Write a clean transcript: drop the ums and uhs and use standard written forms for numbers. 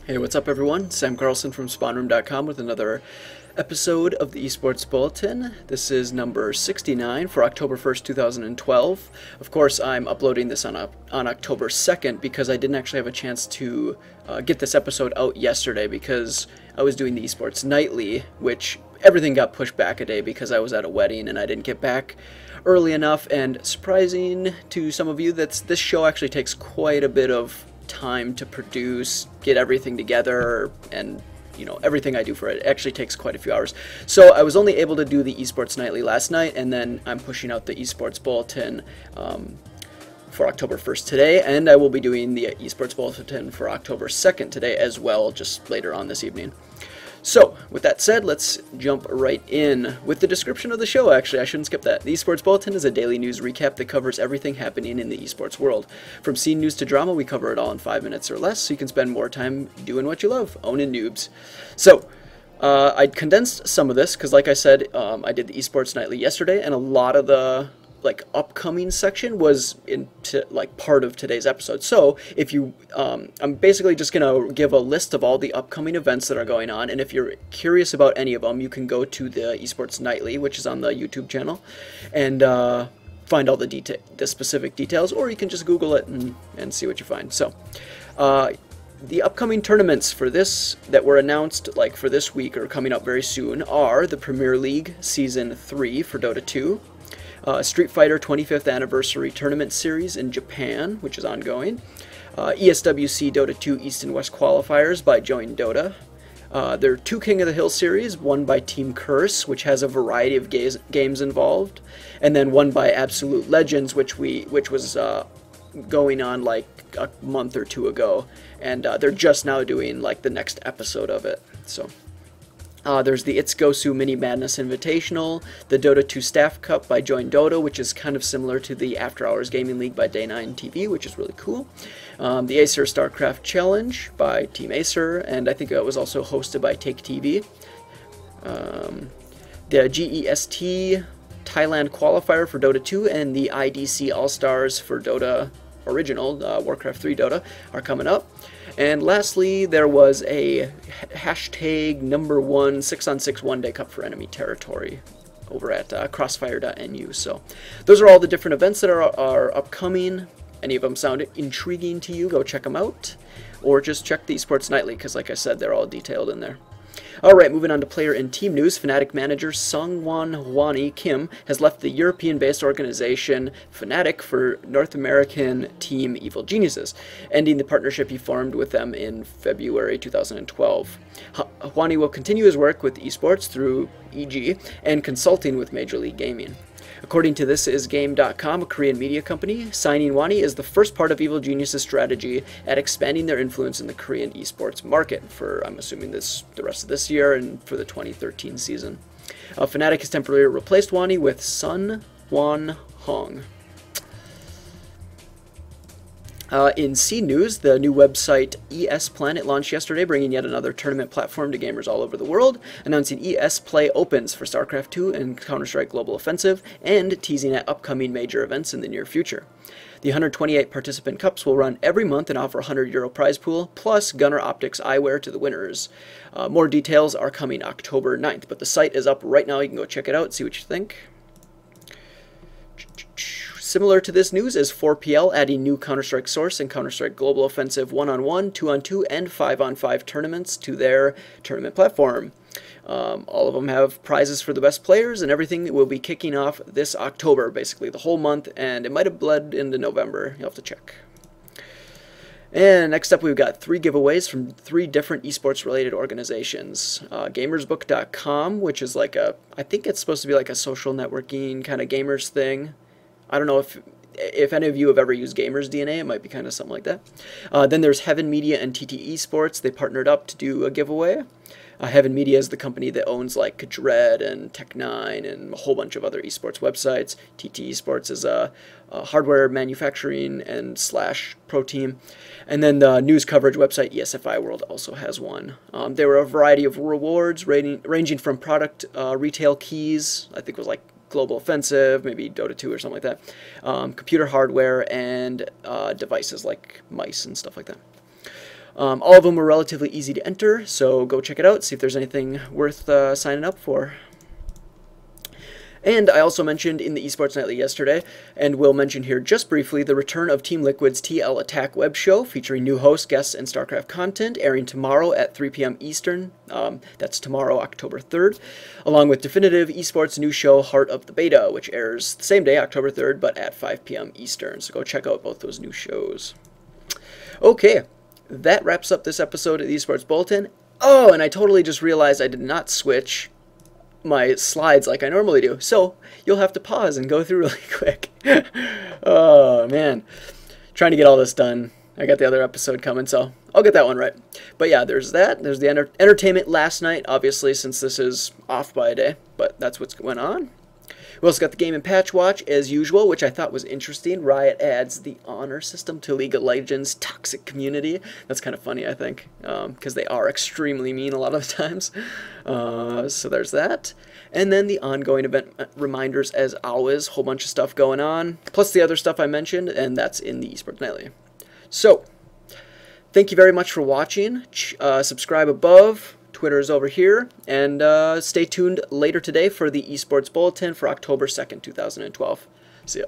Hey, what's up everyone? Sam Carlson from SpawnRoom.com with another episode of the eSports Bulletin. This is number 69 for October 1st, 2012. Of course, I'm uploading this on October 2nd because I didn't actually have a chance to get this episode out yesterday because I was doing the eSports Nightly, which everything got pushed back a day because I was at a wedding and I didn't get back early enough. And surprising to some of you, this show actually takes quite a bit of time to produce, get everything together, and everything I do for it actually takes quite a few hours. So I was only able to do the eSports Nightly last night, and then I'm pushing out the eSports Bulletin for October 1st today, and I will be doing the eSports Bulletin for October 2nd today as well, just later on this evening. So, with that said, let's jump right in with the description of the show. Actually, I shouldn't skip that. The eSports Bulletin is a daily news recap that covers everything happening in the eSports world. From scene news to drama, we cover it all in 5 minutes or less, so you can spend more time doing what you love, owning noobs. So, I condensed some of this, because like I said, I did the eSports Nightly yesterday, and a lot of the upcoming section was part of today's episode. So if you I'm basically just gonna give a list of all the upcoming events that are going on, and if you're curious about any of them, you can go to the eSports Nightly, which is on the YouTube channel, and find all the specific details, or you can just Google it and see what you find. So the upcoming tournaments for this that were announced for this week or coming up very soon are the Premier League Season 3 for Dota 2, Street Fighter 25th Anniversary Tournament Series in Japan, which is ongoing, ESWC Dota 2 East and West Qualifiers by Join Dota. There are two King of the Hill series, one by Team Curse, which has a variety of games involved, and then one by Absolute Legends, which was going on a month or two ago, and they're just now doing the next episode of it. So there's the It's Gosu Mini Madness Invitational, the Dota 2 Staff Cup by Join Dota, which is kind of similar to the After Hours Gaming League by Day9 TV, which is really cool. The Acer StarCraft Challenge by Team Acer, and I think it was also hosted by Take TV. The GEST Thailand Qualifier for Dota 2 and the IDC All-Stars for Dota Original, Warcraft 3 Dota, are coming up. And lastly, there was a hashtag #1 6-on-6 one-day cup for enemy territory over at crossfire.nu. So those are all the different events that are upcoming. Any of them sound intriguing to you, go check them out. Or just check the eSports Nightly, because like I said, they're all detailed in there. Alright, moving on to player and team news. Fnatic manager Sungwon Hwani Kim has left the European-based organization Fnatic for North American team Evil Geniuses, ending the partnership he formed with them in February 2012. Hwani will continue his work with esports through EG and consulting with Major League Gaming. According to ThisIsGame.com, a Korean media company, signing Hwani is the first part of Evil Genius' strategy at expanding their influence in the Korean esports market for, I'm assuming, the rest of this year and for the 2013 season. Fnatic has temporarily replaced Hwani with Sun Won Hong. In C News, the new website ES Planet launched yesterday, bringing yet another tournament platform to gamers all over the world, announcing ES Play Opens for StarCraft 2 and Counter-Strike Global Offensive, and teasing at upcoming major events in the near future. The 128 participant cups will run every month and offer a €100 prize pool, plus Gunnar Optics eyewear to the winners. More details are coming October 9th, but the site is up right now. You can go check it out, see what you think. Similar to this news is 4PL adding new Counter-Strike Source and Counter-Strike Global Offensive 1-on-1, 2-on-2, and 5-on-5 tournaments to their tournament platform. All of them have prizes for the best players, and everything will be kicking off this October, basically the whole month, and it might have bled into November. You'll have to check. And next up, we've got 3 giveaways from 3 different esports-related organizations. Gamersbook.com, which is I think it's supposed to be a social networking kind of gamers thing. I don't know if any of you have ever used Gamers DNA. It might be kind of something like that. Then there's Heaven Media and TT Esports. They partnered up to do a giveaway. Heaven Media is the company that owns Dread and Tech9 and a whole bunch of other esports websites. TT Esports is a hardware manufacturing and / pro team. And then the news coverage website ESFI World also has one. There were a variety of rewards ranging from product retail keys, I think it was Global Offensive, maybe Dota 2 or something like that, computer hardware, and devices like mice and stuff like that. All of them were relatively easy to enter, so go check it out, see if there's anything worth signing up for. And I also mentioned in the Esports Nightly yesterday, and will mention here just briefly, the return of Team Liquid's TL Attack web show, featuring new hosts, guests, and StarCraft content, airing tomorrow at 3 p.m. Eastern. That's tomorrow, October 3rd, along with Definitive Esports' new show, Heart of the Beta, which airs the same day, October 3rd, but at 5 p.m. Eastern. So go check out both those new shows. Okay, that wraps up this episode of the Esports Bulletin. Oh, and I totally just realized I did not switch my slides like I normally do, so you'll have to pause and go through really quick. Oh man, trying to get all this done. I got the other episode coming, so I'll get that one right. But yeah, there's that. There's the entertainment last night, obviously, since this is off by a day, but that's what's going on. We also got the Game and Patch Watch, as usual, which I thought was interesting. Riot adds the honor system to League of Legends' toxic community. That's kind of funny, I think, because they are extremely mean a lot of the times. So there's that. And then the ongoing event reminders, as always, whole bunch of stuff going on, plus the other stuff I mentioned, and that's in the Esports Nightly. So, thank you very much for watching. Subscribe above. Twitter is over here, and stay tuned later today for the Esports Bulletin for October 2nd, 2012. See ya.